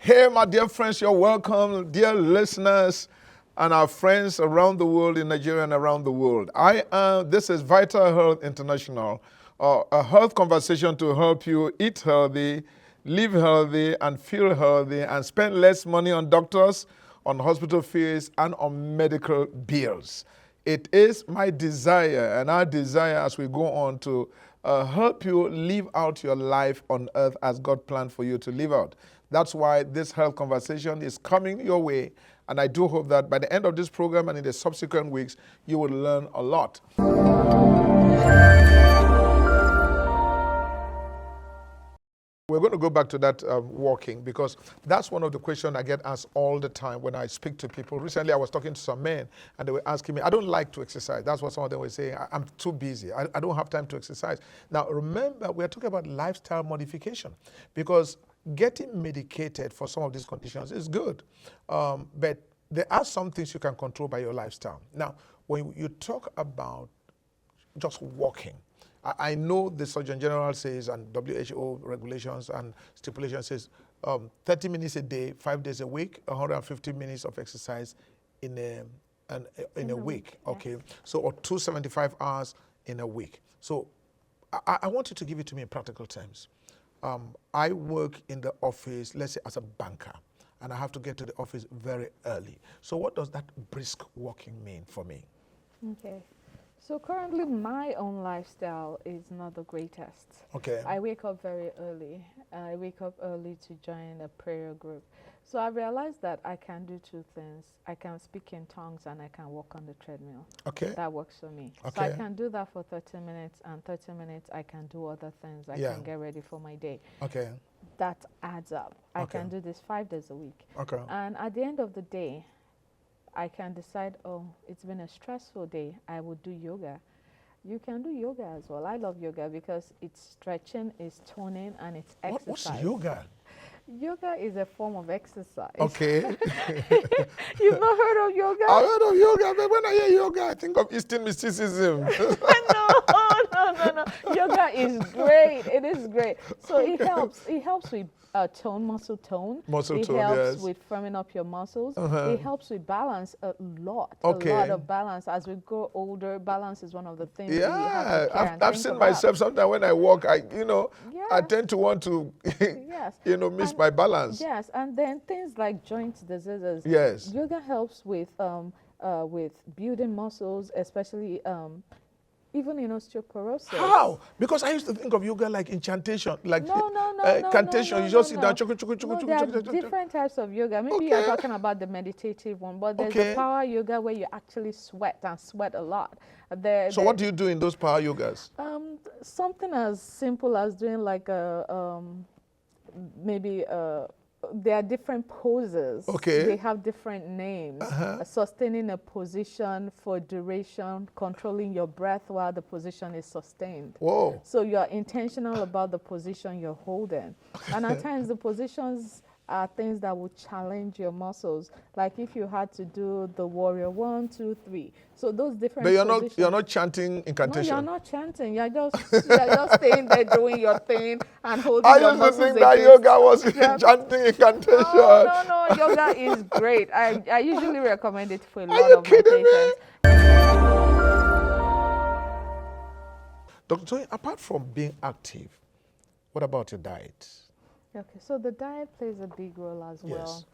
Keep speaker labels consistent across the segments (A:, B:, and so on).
A: Hey, my dear friends, you're welcome, dear listeners, and our friends around the world, in Nigeria and around the world. This is Vital Health International, a health conversation to help you eat healthy, live healthy, and feel healthy, and spend less money on doctors, on hospital fees, and on medical bills. It is my desire and our desire as we go on to help you live out your life on earth as God planned for you to live out. That's why this health conversation is coming your way. And I do hope that by the end of this program and in the subsequent weeks, you will learn a lot. We're going to go back to that walking, because that's one of the questions I get asked all the time when I speak to people. Recently, I was talking to some men, and they were asking me, I don't like to exercise. That's what some of them were saying. I'm too busy. I don't have time to exercise. Now, remember, we're talking about lifestyle modification, because getting medicated for some of these conditions is good. But there are some things you can control by your lifestyle. Now, when you talk about just walking, I know the Surgeon General says, and WHO regulations and stipulations says, 30 minutes a day, 5 days a week, 150 minutes of exercise in a week. Okay, yes. So or 275 hours in a week. So I want you to give it to me in practical terms. I work in the office, let's say as a banker, and I have to get to the office very early. So what does that brisk walking mean for me?
B: Okay. So currently my own lifestyle is not the greatest.
A: Okay.
B: I wake up very early. I wake up early to join a prayer group. So I realized that I can do two things. I can speak in tongues and I can walk on the treadmill. Okay. That works for me. Okay. So I can do that for 30 minutes, and 30 minutes I can do other things. I can get ready for my day. Okay. That adds up. I can do this 5 days a week. Okay. And at the end of the day, I can decide, oh, it's been a stressful day, I would do yoga. You can do yoga as well. I love yoga because it's stretching, it's toning, and it's exercise.
A: What's yoga?
B: Yoga is a form of exercise.
A: Okay.
B: You've not heard of yoga?
A: I've heard of yoga, but when I hear yoga, I think of Eastern mysticism.
B: No. Yoga is great. It is great. So it helps with muscle tone. It helps with firming up your muscles. It helps with balance a lot of balance. As we grow older, balance is one of the things we have to care
A: I've seen myself sometimes when I walk, I tend to want to, miss my balance.
B: Yes, and then things like joint diseases.
A: Yes.
B: Yoga helps with building muscles, especially even in osteoporosis.
A: How? Because I used to think of yoga like incantation, like incantation. You just sit down.
B: There are different types of yoga. Maybe you're talking about the meditative one, but there's the power yoga where you actually sweat a lot.
A: So what do you do in those power yogas?
B: Something as simple as doing like there are different poses. Okay. They have different names. Sustaining a position for duration, controlling your breath while the position is sustained. Whoa. So you're intentional about the position you're holding. And at times the positions are things that will challenge your muscles. Like if you had to do the warrior 1, 2, 3. So those different
A: But you're not chanting incantation.
B: No, you're not chanting. You're just staying there doing your thing and holding your muscles.
A: I used to think that yoga was chanting incantation.
B: No. Yoga is great. I usually recommend it for a lot of my patients.
A: Dr. Tony, apart from being active, what about your diet?
B: Okay, so the diet plays a big role as well.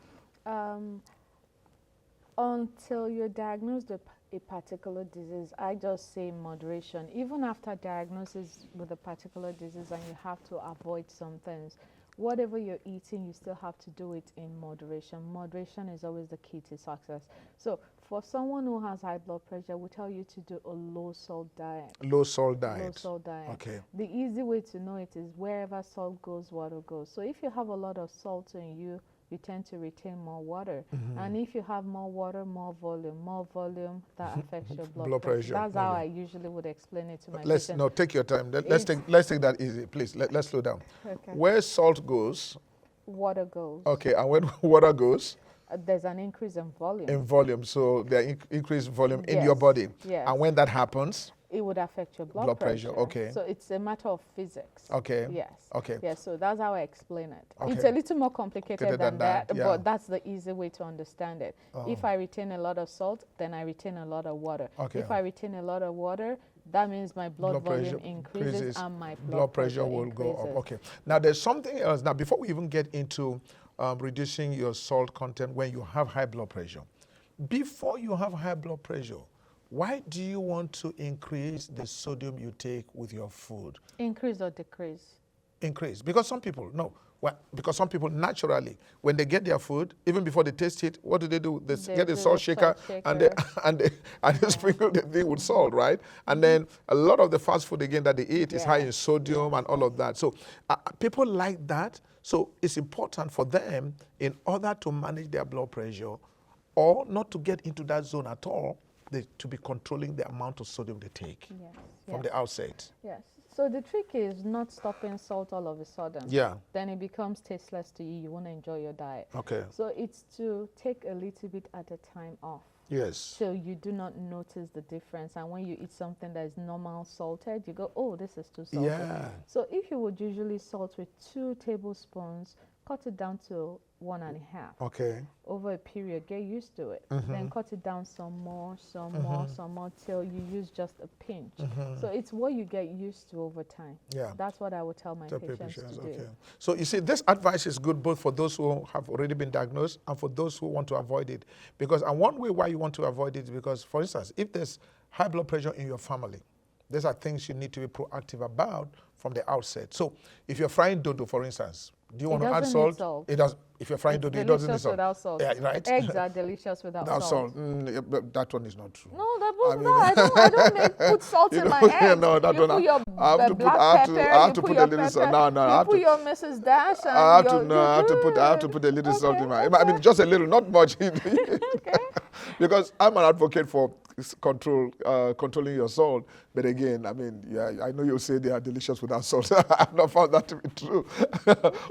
B: Until you're diagnosed with a particular disease, I just say moderation. Even after diagnosis with a particular disease and you have to avoid some things, whatever you're eating, you still have to do it in moderation. Moderation is always the key to success. So for someone who has high blood pressure, we tell you to do a low-salt diet.
A: Low-salt diet.
B: Low-salt diet.
A: Okay.
B: The easy way to know it is wherever salt goes, water goes. So if you have a lot of salt in you, you tend to retain more water. And if you have more water, more volume, that affects your blood pressure. That's how I usually would explain it to my patients.
A: No, take your time. Let's take that easy, please. Let's slow down. Okay. Where salt goes,
B: water goes.
A: Okay, and when water goes,
B: there's an increase in volume.
A: In volume, so there increased volume in your body. Yes. And when that happens,
B: it would affect your blood pressure.
A: Okay.
B: So it's a matter of physics.
A: Okay.
B: Yes.
A: Okay.
B: Yes, so that's how I explain it.
A: Okay.
B: It's a little more complicated than that,
A: yeah.
B: but that's the easy way to understand it. If I retain a lot of salt, then I retain a lot of water.
A: Okay.
B: If I retain a lot of water, that means my blood volume increases and my blood pressure will
A: go up. Okay. Now there's something else. Now before we even get into reducing your salt content when you have high blood pressure, before you have high blood pressure, why do you want to increase the sodium you take with your food?
B: Increase or decrease?
A: Increase. Because some people, because some people naturally, when they get their food, even before they taste it, what do? They get a salt shaker, and they sprinkle the thing with salt, right? And then a lot of the fast food, again, that they eat is high in sodium and all of that. So people like that. So it's important for them, in order to manage their blood pressure or not to get into that zone at all, to be controlling the amount of sodium they take from the outset.
B: Yes. So the trick is not stopping salt all of a sudden.
A: Yeah. Then
B: it becomes tasteless to you. You won't enjoy your diet.
A: Okay.
B: So it's to take a little bit at a time off.
A: Yes.
B: So you do not notice the difference. And when you eat something that is normal salted, you go, oh, this is too salty.
A: Yeah.
B: So if you would usually salt with 2 tablespoons, cut it down to 1.5.
A: Okay.
B: Over a period, get used to it. Then cut it down some more, till you use just a pinch. So it's what you get used to over time.
A: Yeah.
B: That's what I would tell my patients to do.
A: So you see, this advice is good both for those who have already been diagnosed and for those who want to avoid it. And one way why you want to avoid it is because, for instance, if there's high blood pressure in your family, these are things you need to be proactive about from the outset. So if you're frying dodo, for instance, do you want to add salt? It does. If you're frying dodo, it doesn't need salt.
B: Without salt.
A: Yeah, right.
B: Eggs are delicious without salt.
A: But that one is not true.
B: No, I don't put salt in my eggs.
A: No, that one.
B: Put your
A: I have to put a little salt. No,
B: you put your Mrs. Dash. And
A: I have to put a little salt in my. I mean, just a little, not much.
B: Okay.
A: Because I'm an advocate for controlling your salt. But again, I mean, I know you'll say they are delicious without salt. I've not found that to be true.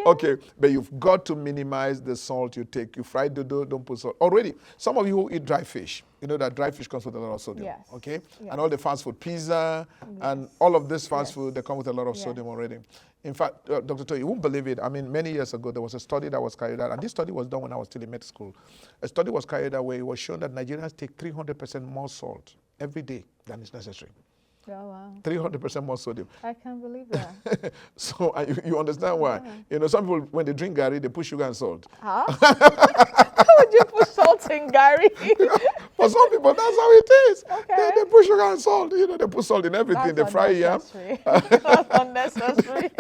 A: Okay, but you've got to minimize the salt you take. You fry dodo, don't put salt. Already, some of you who eat dry fish, you know that dry fish comes with a lot of sodium.
B: Yes.
A: Okay?
B: Yes.
A: And all the fast food, pizza, and all of this fast food, they come with a lot of sodium already. In fact, Dr. Toy, you won't believe it. I mean, many years ago, there was a study that was carried out, and this study was done when I was still in med school. A study was carried out where it was shown that Nigerians take 300% more salt every day than is necessary.
B: Oh, wow.
A: 300% more sodium.
B: I can't believe that.
A: So you understand why? Yeah. You know, some people, when they drink Gary, they put sugar and salt.
B: Huh? How would you put salt in Gary?
A: For some people, that's how it is.
B: Okay.
A: They put sugar and salt. You know, they put salt in everything. They fry yam.
B: That's unnecessary.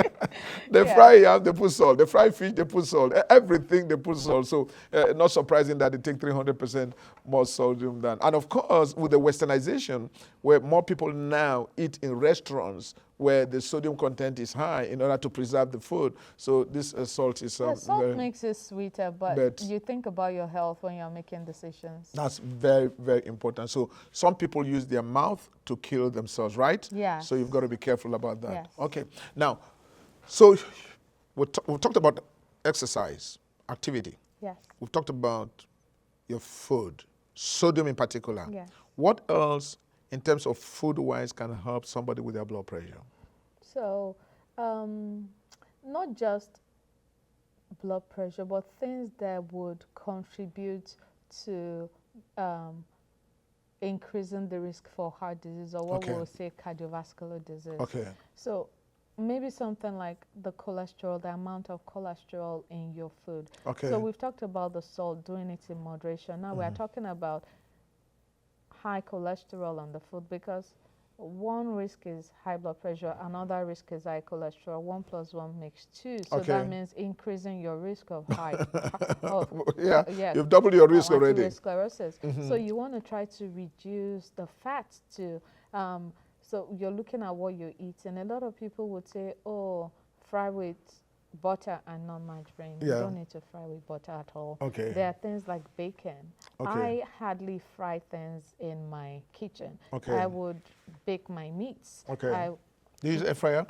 A: They fry yam, they put salt. They fry fish, they put salt. Everything, they put salt. So not surprising that they take 300% more sodium than. And of course, with the westernization, where more people now eat in restaurants where the sodium content is high in order to preserve the food. So this salt is
B: salt makes it sweeter, but you think about your health when you're making decisions.
A: That's very, very important. So some people use their mouth to kill themselves, right?
B: Yeah.
A: So you've got to be careful about that.
B: Yes.
A: Okay. Now, so we've talked about exercise, activity.
B: Yes.
A: We've talked about your food, sodium in particular.
B: Yes.
A: What else in terms of food-wise can help somebody with their blood pressure?
B: So, not just blood pressure, but things that would contribute to increasing the risk for heart disease, or what we'll say cardiovascular disease.
A: Okay.
B: So maybe something like the cholesterol, the amount of cholesterol in your food.
A: Okay.
B: So we've talked about the salt, doing it in moderation. Now we're talking about high cholesterol on the food, because one risk is high blood pressure, another risk is high cholesterol. 1 + 1 makes 2. So that means increasing your risk of
A: you've doubled your risk already.
B: Sclerosis. So you want to try to reduce the fat to, so you're looking at what you're eating. A lot of people would say, oh, fry with butter and non-margarine. You don't need to fry with butter at all.
A: Okay.
B: There are things like bacon.
A: Okay.
B: I hardly fry things in my kitchen.
A: Okay.
B: I would bake my meats.
A: Okay. Do you use air fryer?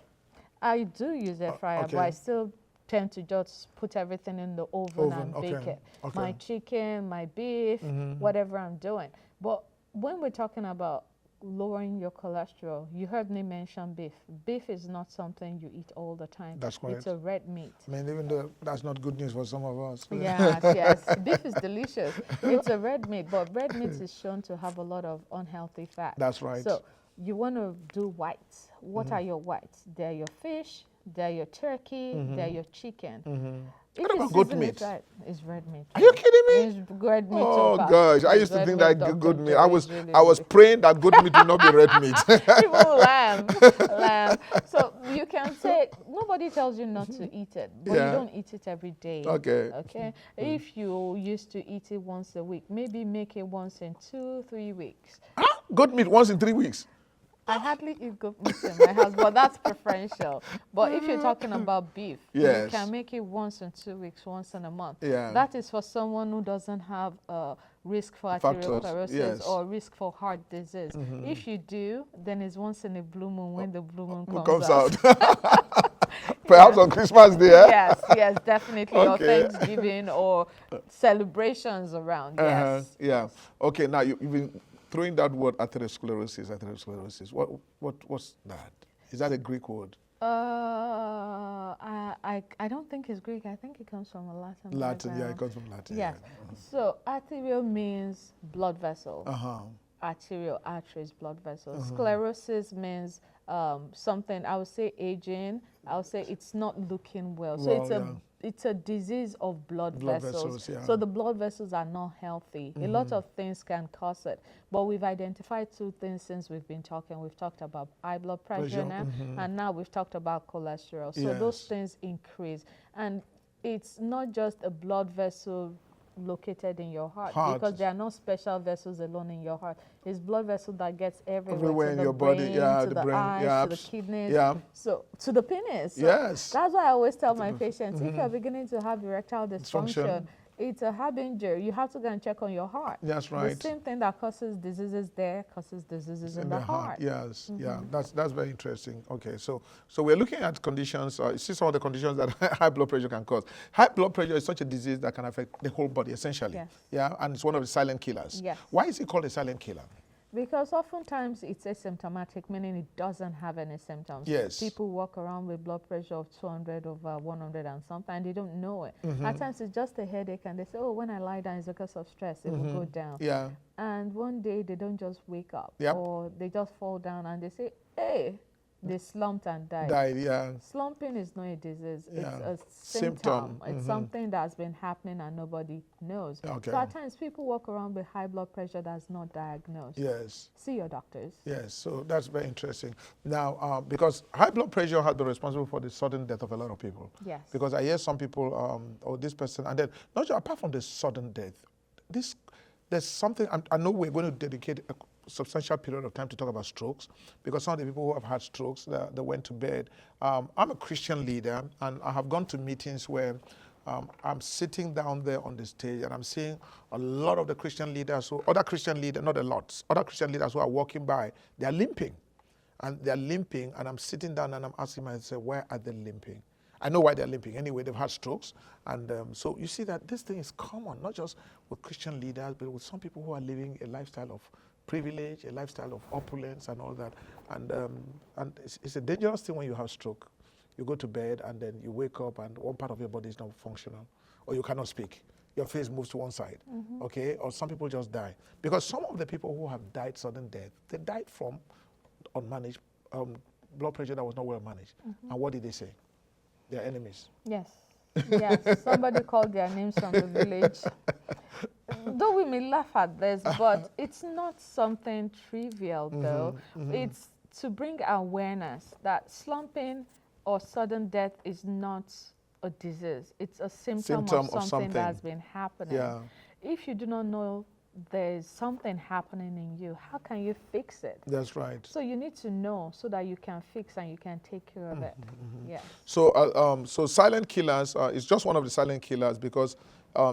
B: I do use air fryer, but I still tend to just put everything in the oven and bake it.
A: Okay.
B: My chicken, my beef, whatever I'm doing. But when we're talking about lowering your cholesterol. You heard me mention beef. Beef is not something you eat all the time.
A: That's correct.
B: It's a red meat.
A: I mean, even though that's not good news for some of us.
B: Yes, yes. Beef is delicious. It's a red meat, but red meat is shown to have a lot of unhealthy fat.
A: That's right.
B: So you want to do whites. What are your whites? They're your fish, they're your turkey, they're your chicken. If
A: what about goat meat?
B: It's red meat.
A: Are you kidding me?
B: It's red meat.
A: Oh gosh, I used to think that good meat. I was
B: really
A: praying that goat meat would not be red meat.
B: Even lamb. So you can say nobody tells you not to eat it, but you don't eat it every day. Okay. If you used to eat it once a week, maybe make it once in 2-3 weeks.
A: Huh? Goat meat once in 3 weeks?
B: I hardly eat goat meat in my house, but that's preferential. But if you're talking about beef, you can make it once in 2 weeks, once in a month. That is for someone who doesn't have a risk for arteriosclerosis or risk for heart disease. If you do, then it's once in a blue moon when the blue moon comes out.
A: Perhaps on Christmas Day.
B: Yes, definitely. Or Thanksgiving or celebrations around.
A: Yeah. Okay, now you've been throwing that word atherosclerosis. What's that? Is that a Greek word?
B: I don't think it's Greek. I think it comes from a Latin.
A: Latin, it comes from Latin.
B: Yes. So arterial means blood vessel. Arterial, arteries, blood vessels. Sclerosis means something. I would say aging. I would say it's not looking well. So it's a disease of blood vessels. So the blood vessels are not healthy. A lot of things can cause it. But we've identified 2 things since we've been talking. We've talked about high blood pressure now, and now we've talked about cholesterol. So those things increase. And it's not just a blood vessel located in your heart, because there are no special vessels alone in your heart. It's blood vessel that gets everywhere
A: in
B: the
A: your
B: brain,
A: body,
B: to the eyes, to the kidneys, so to the penis. So that's why I always tell my patients, if you're beginning to have erectile dysfunction, it's a harbinger. You have to go and check on your heart.
A: That's right.
B: The same thing that causes diseases there causes diseases in the heart.
A: Yes, that's very interesting. Okay, so we're looking at conditions. See some of the conditions that high blood pressure can cause. High blood pressure is such a disease that can affect the whole body essentially. And it's one of the silent killers. Why is it called a silent killer?
B: Because oftentimes it's asymptomatic, meaning it doesn't have any symptoms. People walk around with blood pressure of 200 over 100 and something, and they don't know it. At times it's just a headache, and they say, oh, when I lie down, it's because of stress, it will go down. And one day they don't just wake up, or they just fall down and they say, hey, they slumped and died. Slumping is not a disease. It's a symptom. It's something that's been happening and nobody knows. So at times people walk around with high blood pressure that's not diagnosed. See your doctors.
A: So that's very interesting. Now, because high blood pressure has been responsible for the sudden death of a lot of people. Because I hear some people, this person, and then, not just apart from the sudden death, there's something, I know we're going to dedicate a substantial period of time to talk about strokes, because some of the people who have had strokes, they went to bed. I'm a Christian leader, and I have gone to meetings where I'm sitting down there on the stage, and I'm seeing a lot of the Christian leaders, other Christian leaders who are walking by, they're limping. And I'm sitting down and I'm asking myself, why are they limping? I know why they're limping. Anyway, they've had strokes. And so you see that this thing is common, not just with Christian leaders, but with some people who are living a lifestyle of privilege, a lifestyle of opulence and all that. And it's a dangerous thing when you have stroke. You go to bed and then you wake up and one part of your body is not functional, or you cannot speak. Your face moves to one side, okay? Or some people just die. Because some of the people who have died sudden death, they died from unmanaged blood pressure that was not well managed. And what did they say? They're enemies.
B: Yes. Somebody called their names from the village. Though we may laugh at this, but it's not something trivial, though. It's to bring awareness that slumping or sudden death is not a disease. It's a symptom of something that's been happening. If you do not know there's something happening in you, how can you fix it?
A: That's right.
B: So you need to know so that you can fix and you can take care of it.
A: So silent killers is just one of the silent killers because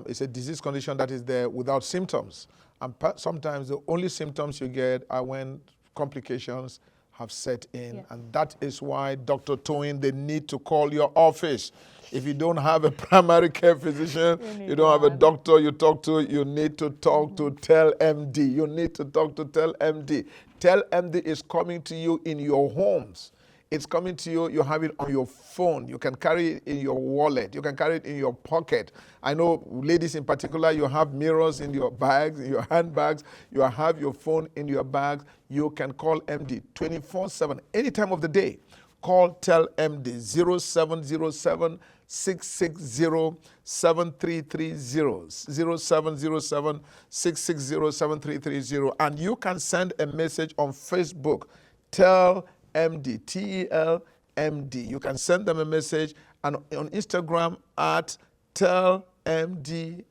A: it's a disease condition that is there without symptoms. And sometimes the only symptoms you get are when complications have set in.
B: Yes.
A: And that is why, Dr. Toyin, they need to call your office. If you don't have a primary care physician, you don't have a doctor you talk to, you need to talk to Tell MD. You need to talk to Tell MD. Tell MD is coming to you in your homes. It's coming to you, you have it on your phone. You can carry it in your wallet. You can carry it in your pocket. I know ladies in particular, you have mirrors in your bags, in your handbags. You have your phone in your bags. You can call MD 24/7, any time of the day. Call Tell MD 0707 660 7330, 0707 660 7330. And you can send a message on Facebook, Tell MD, TELMD. You can send them a message, and on Instagram at TellMDNG,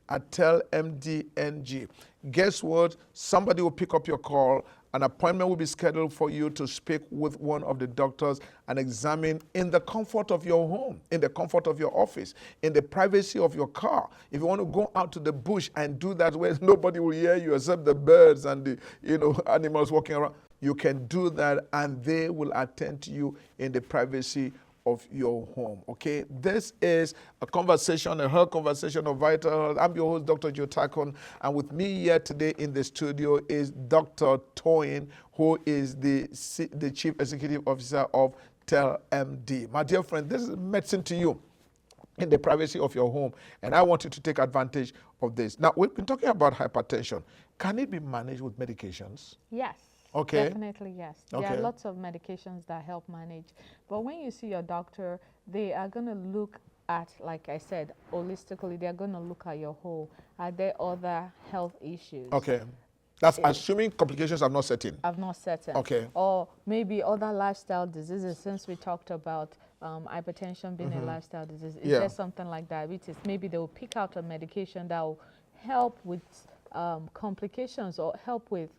A: at TellMDNG. Guess what? Somebody will pick up your call. An appointment will be scheduled for you to speak with one of the doctors and examine in the comfort of your home, in the comfort of your office, in the privacy of your car. If you want to go out to the bush and do that where nobody will hear you except the birds and the animals walking around, you can do that, and they will attend to you in the privacy of your home, okay? This is a conversation, a health conversation of Vital Health. I'm your host, Dr. Joe Takon, and with me here today in the studio is Dr. Toyin, who is the Chief Executive Officer of Tell MD. My dear friend, this is medicine to you in the privacy of your home, and I want you to take advantage of this. Now, we've been talking about hypertension. Can it be managed with medications?
B: Yes.
A: Okay.
B: Definitely, yes. There are lots of medications that help manage. But when you see your doctor, they are going to look at, like I said, holistically, they're going to look at your whole. Are there other health issues?
A: Okay. That's assuming complications have not set in.
B: Have not set in.
A: Okay.
B: Or maybe other lifestyle diseases, since we talked about hypertension being a lifestyle disease. Is there something like diabetes? Maybe they will pick out a medication that will help with complications or help with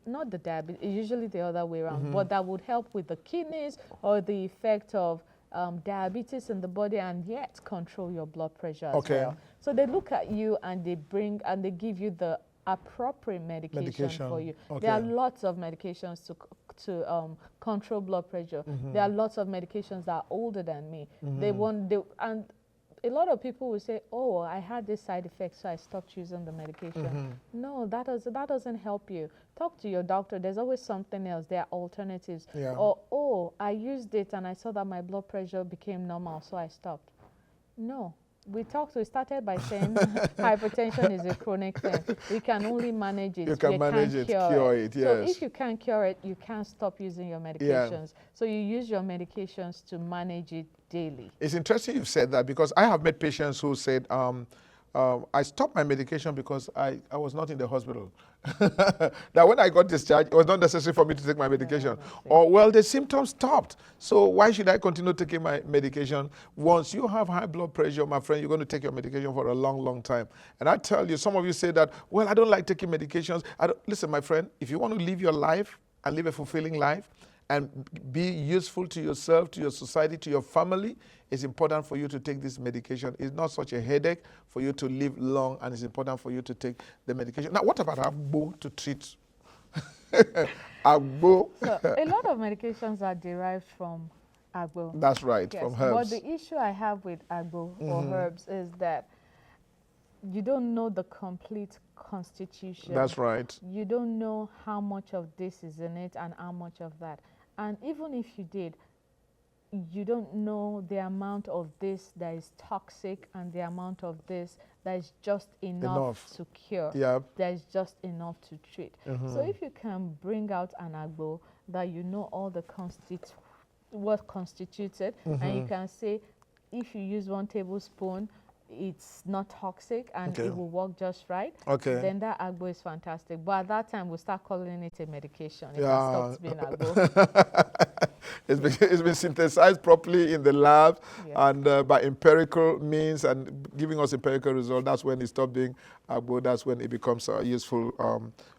B: not the diabetes, usually the other way around, but that would help with the kidneys or the effect of diabetes in the body, and yet control your blood pressure as well. So they look at you and they give you the appropriate medication for you. There are lots of medications to control blood pressure. There are lots of medications that are older than me. And a lot of people will say, oh, I had this side effect, so I stopped using the medication. No, that doesn't help you. Talk to your doctor. There's always something else. There are alternatives. Or, oh, I used it and I saw that my blood pressure became normal, so I stopped. No. We started by saying hypertension is a chronic thing. We can only manage it.
A: You can manage it, cure it, yes.
B: So if you can't cure it, you can't stop using your medications. So you use your medications to manage it daily. It's
A: interesting you've said that, because I have met patients who said, I stopped my medication because I was not in the hospital. That when I got discharged, it was not necessary for me to take my medication. Or, well, the symptoms stopped. So why should I continue taking my medication? Once you have high blood pressure, my friend, you're going to take your medication for a long, long time. And I tell you, some of you say that, well, I don't like taking medications. Listen, my friend, if you want to live your life and live a fulfilling life, and be useful to yourself, to your society, to your family, it's important for you to take this medication. It's not such a headache for you to live long, and it's important for you to take the medication. Now, what about agbo to treat? Agbo.
B: So, a lot of medications are derived from agbo.
A: That's right, from herbs.
B: But the issue I have with agbo or herbs is that you don't know the complete constitution.
A: That's right.
B: You don't know how much of this is in it and how much of that. And even if you did, you don't know the amount of this that is toxic and the amount of this that is just enough. To cure. That is just enough to treat. So if you can bring out an agbo that you know all the what constitutes it, and you can say, if you use 1 tablespoon, it's not toxic and it will work just right, then that agbo is fantastic. But at that time, we'll start calling it a medication. It stops being agbo.
A: It's been synthesized properly in the lab and by empirical means and giving us empirical results. That's when it stops being agbo. That's when it becomes a useful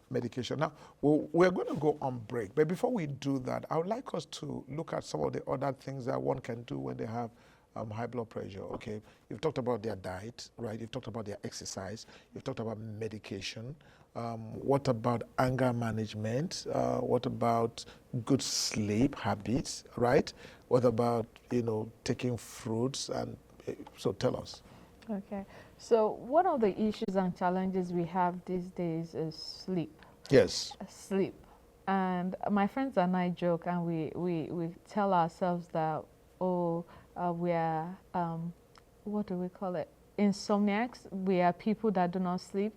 A: medication. Now, we're going to go on break. But before we do that, I would like us to look at some of the other things that one can do when they have high blood pressure. Okay, you've talked about their diet, right? You've talked about their exercise. You've talked about medication. What about anger management? What about good sleep habits, right? What about, taking fruits? And so tell us.
B: Okay. So one of the issues and challenges we have these days is sleep.
A: Yes.
B: Sleep. And my friends and I joke, and we tell ourselves that, we are, what do we call it? Insomniacs. We are people that do not sleep.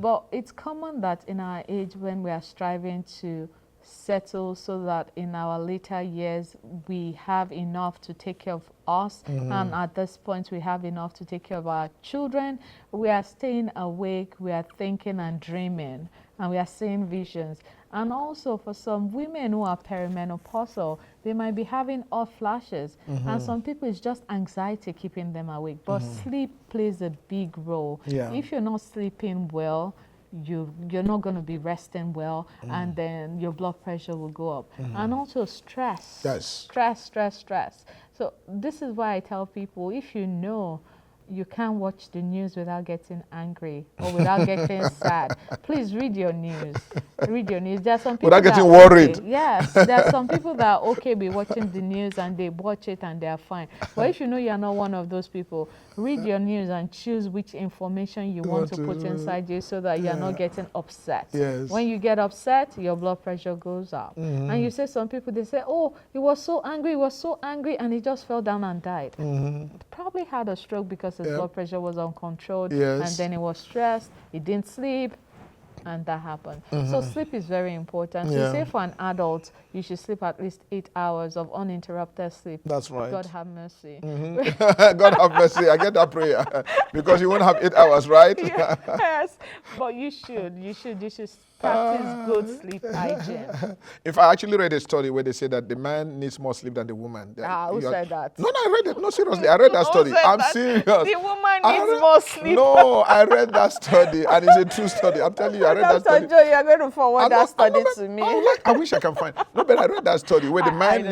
B: But it's common that in our age, when we are striving to settle so that in our later years we have enough to take care of us, and at this point we have enough to take care of our children, we are staying awake, we are thinking and dreaming, and we are seeing visions. And also for some women who are perimenopausal, they might be having hot flashes, and some people it's just anxiety keeping them awake. But sleep plays a big role. If you're not sleeping well, you're not going to be resting well, and then your blood pressure will go up. And also stress.
A: Yes.
B: Stress. So this is why I tell people, if you know you can't watch the news without getting angry or without getting sad, please read your news. Read your news. There are some people
A: without getting
B: that
A: worried.
B: Okay. Yes, there are some people that are okay be watching the news and they watch it and they are fine. But if you know you're not one of those people, read your news and choose which information you want to put inside you so that you're not getting upset.
A: Yes.
B: When you get upset, your blood pressure goes up. And you say some people, they say, oh, he was so angry, and he just fell down and died. Probably had a stroke because his blood pressure was uncontrolled, and then he was stressed, he didn't sleep, and that happened. So sleep is very important. So you say for an adult, you should sleep at least 8 hours of uninterrupted sleep.
A: That's right.
B: God have mercy.
A: God have mercy. I get that prayer because you won't have 8 hours, right?
B: Yes, but you should practice good sleep hygiene.
A: If I actually read a study where they say that the man needs more sleep than the woman.
B: Who said that?
A: No, I read it. No, seriously, I read that study. I'm serious.
B: The woman needs more sleep.
A: No, I read that study, and it's a true study. I'm telling you, I read that study.
B: Dr. Joe, you're going to forward that study to me.
A: I wish I can find. No, but I read that study where the man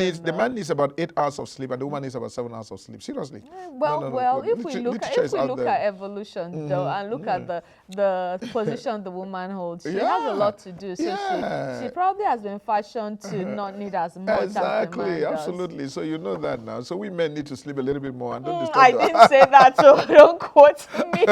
A: needs about 8 hours of sleep and the woman needs about 7 hours of sleep. Seriously.
B: Well, if we look at evolution though, and look at the position the woman holds, she has a lot to do. So she probably has been fashioned to not need as much as the man does.
A: Absolutely. So you know that now. So we men need to sleep a little bit more and don't disturb
B: I didn't say that, so don't quote me.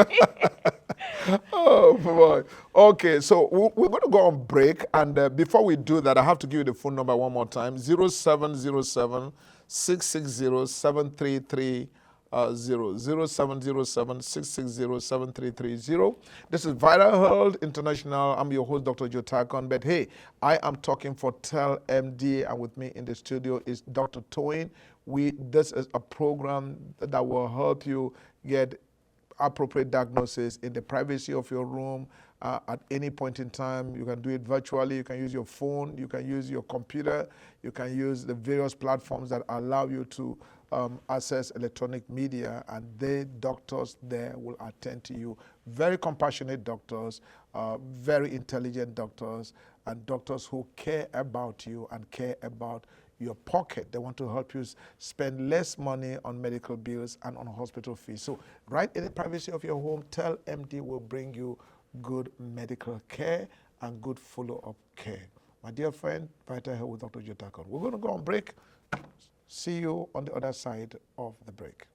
A: Oh boy. Okay, so we're going to go on break, and before we do that, I have to give you the phone number one more time: 0707 660 733 0707 660 7330. This is Vital Health International. I'm your host, Dr. Joe Takon. But hey, I am talking for Tell MD, and with me in the studio is Dr. Toyin. This is a program that will help you get appropriate diagnosis in the privacy of your room at any point in time. You can do it virtually. You can use your phone. You can use your computer. You can use the various platforms that allow you to access electronic media, and doctors there will attend to you. Very compassionate doctors, very intelligent doctors, and doctors who care about you and care about your pocket. They want to help you spend less money on medical bills and on hospital fees. So right in the privacy of your home, Tell MD will bring you good medical care and good follow-up care. My dear friend, Vital Health with Dr. Jotakon. We're going to go on break. See you on the other side of the break.